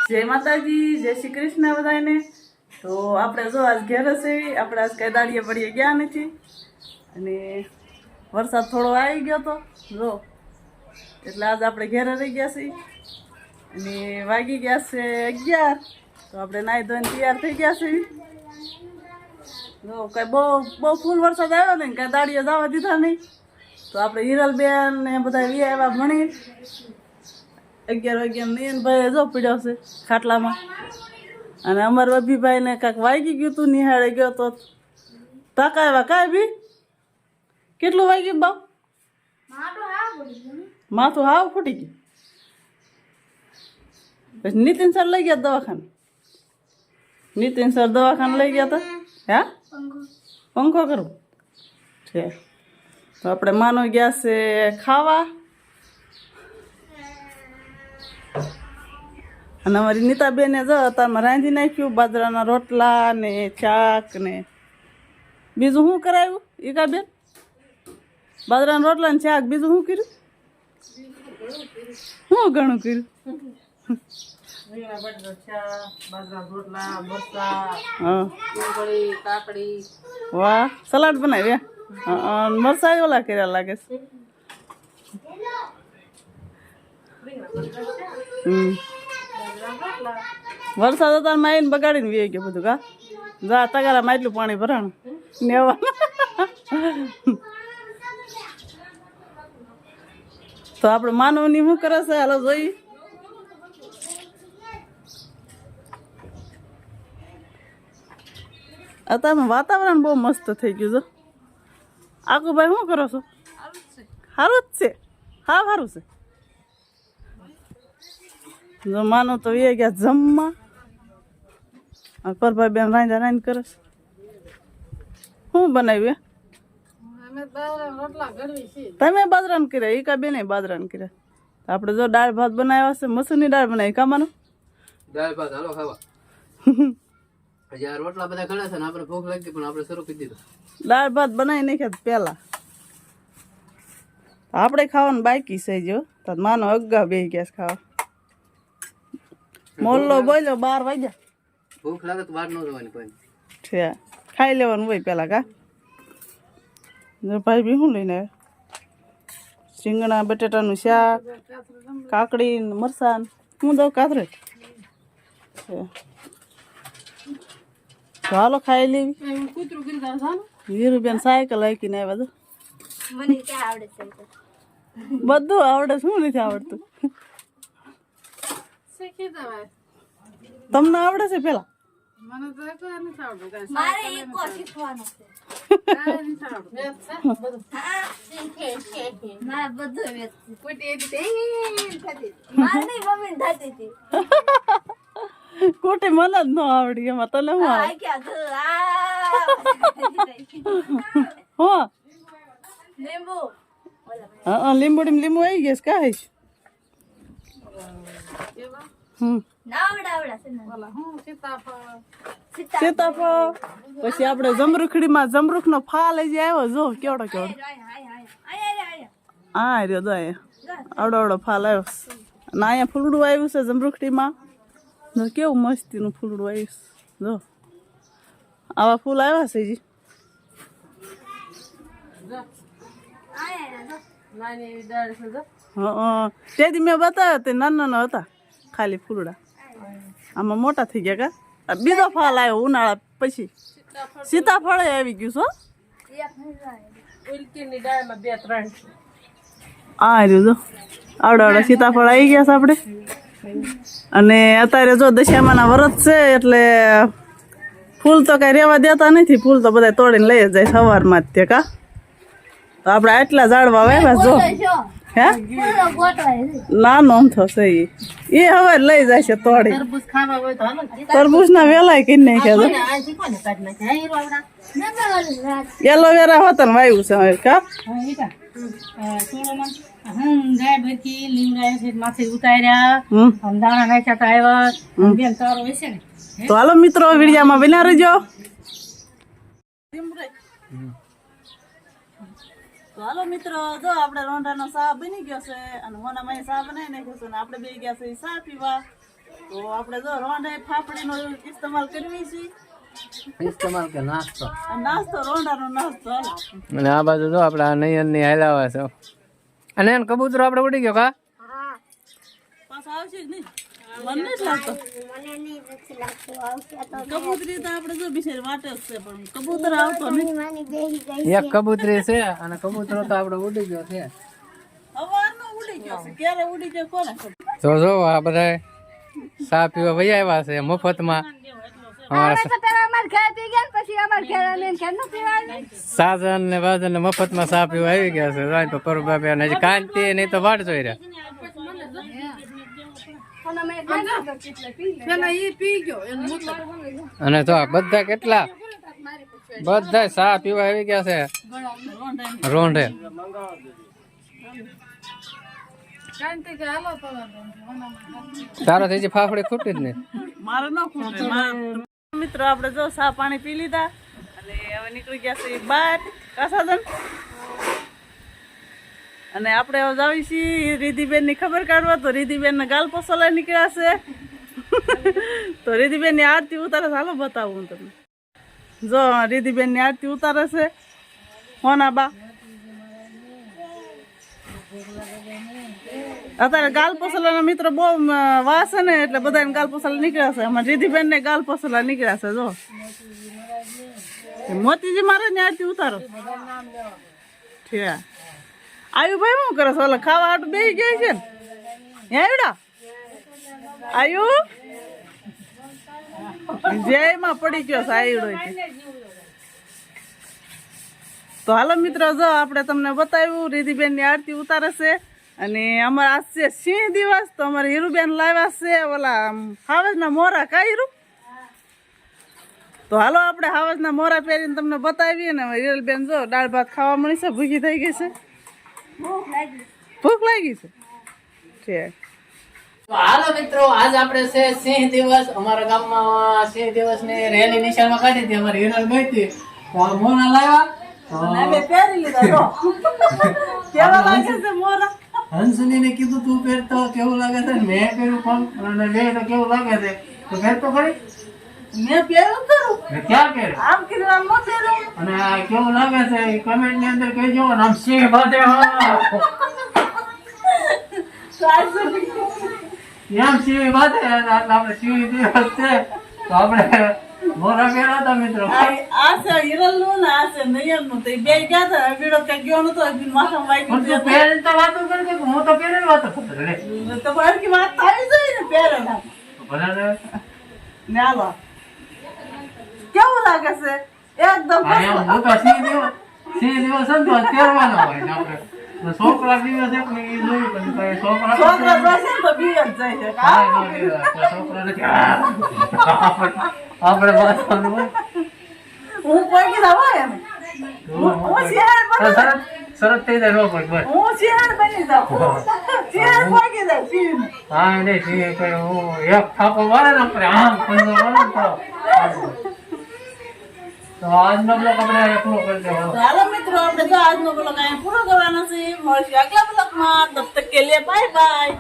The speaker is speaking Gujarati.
જય માતાજી, જય શ્રી કૃષ્ણ બધાને. તો આપણે જો આજ ઘેર છે, આપણે આજ કઈ દાડીએ પડીએ ગયા નથી અને વરસાદ થોડો આવી ગયો તો જો એટલે આજ આપણે ઘેરે રહી ગયા છીએ અને વાગી ગયા છે 11. તો આપણે નાહી ધોઈને તૈયાર થઈ ગયા છીએ. જો કઈ બહુ ફૂલ વરસાદ આવ્યો ને કઈ દાડીએ જવા દીધા નહીં. તો આપણે હિરલબેન ને બધા આવ્યા ભણી 11 વાગ્યા નીનભાઈ જો પીડ્યો છે ખાટલામાં અને અમારા અભિભાઈ ને કાંક વાગી ગયું તું નિહાળે ગયો તો તાકાવ્યા કાંઈ બી કેટલું વાગ્યું બાપ માથું હાવ ફૂટી ગયું. પછી નીતિન સર લઈ ગયા દવાખાને. નીતિન સર દવાખાને લઈ ગયા હતા. હા પંખો કરવો છે. તો આપણે માનો ગયા છે ખાવા અને અમારી નીતાબેને જો અત્યારમાં રાંધી નાખ્યું બાજરાના રોટલા ને શાક ને બીજું શું કરાવ્યું ઈકાબેન? બાજરાના રોટલા ને શાક બીજું શું કર્યું? શું ઘણું કર્યું? વાહ સલાડ બનાવ્યા મરચાં ઓલા કર્યા લાગે છે. વરસાદ અત્યારમાં આવીને બગાડીને વી ગયો બધું. કા જા તગારામાં એટલું પાણી ભરાણું નેવા. તો આપણે માનવની શું કરે છે હાલો જોઈ. અત્યારમાં વાતાવરણ બહુ મસ્ત થઈ ગયું છે. આકુભાઈ શું કરો છો? સારું જ છે. હા સારું છે. જો માનો તો એ ગયા જમવા. પરભાઈ બેન રાંધા રાંધ કરે છે. શું બનાવ્યું? તમે બાજરાન કર્યા એ કા બેન બાજરાન કર્યા. આપણે જો દાળ ભાત બનાવ્યા છે મસૂરની દાળ બનાવી કામાનું દાળ ભાત હાલો ખાવા. હજી આ રોટલા બધા ઘણા છે ને આપણે ભૂખ લાગી પણ આપણે શરૂ કરી દીધું. દાળ ભાત બનાવી નાખ્યા પેલા આપણે ખાવાનું બાકી છે. જો તો માનો અગા બે ગયા ખાવા. મોલ્લો બોલ્યો 12 વાગ્યા. ભૂખ લાગે તો બહાર ન જવાની કોઈ છે. ખાઈ લેવાનું હોય પેલા. કા જો ભાઈ બી શું લઈને આવ્યા? રીંગણા બટેટાનું શાક કાકડી મરસાં હું દઉં કાતરે છે. તો હાલો ખાઈ લેવી. વીરુબેન સાયકલ હાકીને આવ્યા. બધું આવડે. શું નથી આવડતું? તમને આવડે છે પેલા? કોટી મને જ ન આવડી એમાં તને હું લીંબુડી લીંબુ આવી ગયા કા હઈશ. સીતાફળ પછી આપણે જમરૂખડીમાં જમરૂખ નો ફાલ લઈ આવ્યો. જો કેવડો કેવડો હા રહ્યો દો આવડો આવડો ફાલ આવ્યો. અને અહીંયા ફૂલડું આવ્યું છે જમરૂખડીમાં. કેવું મસ્તીનું ફૂલડું આવ્યું છે. જો આવા ફૂલ આવ્યા છે. જી તેથી મેં બતાવ્યા તે નાના નાના હતા ખાલી ફૂલડા. આમાં મોટા થઈ ગયા. કા બીજો ફાલ આવ્યો ઉનાળા પછી. સીતાફળ આવી ગયું છો. આ રહ્યું જો આવડા આવડા સીતાફળ આવી ગયા છે આપણે. અને અત્યારે જો દશામાના વ્રત છે એટલે ફૂલ તો કઈ રેવા દેતા નથી. ફૂલ તો બધા તોડીને લઈ જ જાય સવારમાં જ. તે કા તો આપણે આટલા ઝાડવા વાવ્યા. જો હે નાનો થશે એ હવે લઈ જાય છે તોડી. તરબૂચ ના વેલાય કઈ નાખ્યા. એલોવેરા હોતા ને વાવ્યું છે હવે. કા તો હાલો મિત્રો વિડીયામાં બન્યા રહેજો. તો હાલો મિત્રો જો આપણે રોંઢાનો શાક બની ગયો છે અને મોનામાં શાક બનાવી નાખ્યો છે અને આપણે બે ગયા છે શાક પીવા. તો આપણે જો રોંઢે ફાફડીનો ઇસ્તેમાલ કરવી છે. ઇસ્તેમાલ કે નાસ્તો. આ નાસ્તો રોંઢાનો નાસ્તો હાલો. અને આ બાજુ જો આપણે આ નયનની હાલાવા છે. અને એને કબૂતરો આપણે ઉડી ગયો કા? પાછો આવશે કે નહીં? મને નથી લાગતો. કબૂતરી તો આપણે જો બિચારી વાટે જ છે પણ કબૂતર આવતો નહીં. એક કબૂતરી છે અને કબૂતરો તો આપણે ઉડી ગયો છે. સવારનો ઉડી ગયો છે. ક્યારે ઉડી ગયો કોને ખબર? જો આ બધા ચા પીવા વહી આવ્યા છે મફતમાં. સાજન ને વાજન ને મફતમાં ચા પીવા આવી ગયા છે. રાઈન પર પરબાબે અને હજી કાંતિ નહીં તો વાટ જોઈ રહ્યા. અને તો બધા કેટલા બધા ચા પીવા આવી ગયા છે રોંઢે. તારો થઈ ફાફડી ખૂટી જ નહીં. મારે ન ખૂટે. મિત્રો આપણે જો ચા પાણી પી લીધા અને હવે નીકળી ગયા છે બહાર કાસાદન. અને આપણે હવે જાવી છીએ રીધિબેન ની ખબર કાઢવા. તો રીધિબેન ના ગાલ પસોલા નીકળ્યા છે. તો રીધિબેન ની આરતી ઉતારે ચાલો બતાવું હું તમને. જો રીધિબેન ની આરતી ઉતારે છે હોનાબા. અત્યારે ગાલ પસોલા મિત્રો બહુ વાસ છે ને એટલે બધા ગાલ પસોલા નીકળ્યા છે. અમારે રીધિબેન ને ગાલ પસોલા નીકળ્યા છે. જો મોતીજી મારે ને આરતી ઉતારો. ઠીક આયુ ભાઈ શું કરે છે? ઓલા ખાવા હાટું બેસી ગયા છે ને હેડા આયુ જયમાં પડી ગયો છે આયડો. તો હાલો મિત્રો જો આપણે તમને બતાવ્યું રીધિબેન ની આરતી ઉતારે છે. અને અમારે આજ છે સિંહ દિવસ. તો અમારે હીરુબેન લાવ્યા છે ઓલા હાવજના મોરા. કા હીરુ? તો હાલો આપણે હાવજના મોરા પહેરીને તમને બતાવીએ ને. હિરલબેન જો દાળ ભાત ખાવા મળી છે. ભૂખી થઈ ગઈ છે. ભૂખ લાગી છે. ઠીક. તો હાલો મિત્રો આજ આપણે છે સિંહ દિવસ. અમારા ગામમાં સિંહ દિવસ ની રેલી નિશાળમાં કાઢી હતી. અમારી હિરલ ગઈ હતી તો આ મોના લાવ્યા. મેં પહેરી લીધા. જો કેવા લાગે છે મોરા? હંસની ને કીધું તું પહેરતો કેવું લાગે છે. મેં પહેર્યું પણ અને લે તો કેવું લાગે છે. તો પહેરતો ખરી? મેં પહેર્યું ખરું. મેં ક્યાં પહેર્યું? આમ કીધું આમ ન પહેર્યું. અને આ કેવું લાગે છે કમેન્ટ ની અંદર કહેજો. અને આમ સિંહ બાંધે એમ સિંહ બાંધે. આપણે સિંહ દિવસ છે તો આપણે મોરા પહેર્યા હતા મિત્રો. આ છે હિરલ નું ને આ છે નયન નું. તો બે ગયા હતા. બીડો ક્યાં ગયો નતો. માથામાં વાગી પણ તું પહેરીને તો વાતો કરે કે હું તો પહેરીને વાતો કરું લે. તો હરકી વાત થાય જાય ને પહેરે ના. બરાબર. ને હાલો કેવું લાગે છે? એકદમ હું તો સિંહ દિવસ છે ને તો પહેરવાનો હોય ને આપણે તો છોકરા દિવસ છે પણ એ જોયું પણ કઈ છોકરા છોકરા જોશે ને તો બી જ જાય છે. છોકરા નથી આપણે બાંધવાનું હોય. હું પગી ના હોય એમ. હું શિયાળ બની જાઉં. સરસ થઈ જાય રોક બસ. હું શિયાળ બની જાઉં. શિયાળ પગી જાય સિંહ. હા નહીં સિંહ કઈ હું એક થાપો મારે ને આપણે આમ પંજો મારે તો આજનો બ્લોગ આપણે પૂરો કરી દેવો. ચાલો મિત્રો આપણે જો આજનો બ્લોગ અહીંયા પૂરો કરવાનો છે. મળશું આગલા બ્લોગમાં. તબ તક કે લીએ બાય બાય.